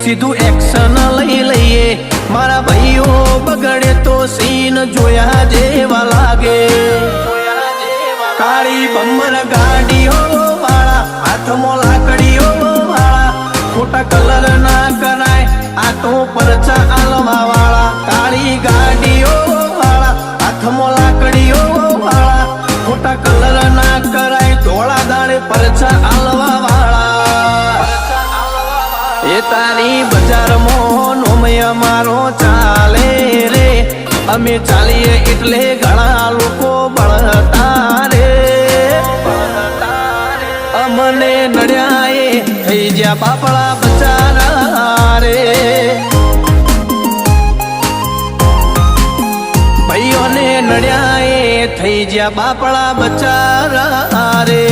સીધું એક્શન લઈ લઈએ મારા ભાઈઓ બગડે તો સીન જોયા જેવા લાગે કાળી બમ્બર ગાડીઓ વાળા હાથમાં લાકડીઓ વાળા ખોટા કલર ના કરાય આ તો પરચા આલવા વાળા કાળી ગાડીઓ વાળા હાથમાં લાકડીઓ વાળા ખોટા કલર ના કરાય ધોળા દાડે પરચા આલવા વાળા એ તારી બજારમાં નોમય મારો ચાલે રે અમે ચાલીએ એટલે ઘણા લોકો બળતા રે અમને નડ્યા એ થઈ જ્યાં બાપડા બચારા રે ભાઈઓને નડ્યા એ થઈ જ્યાં બાપડા બચારા રે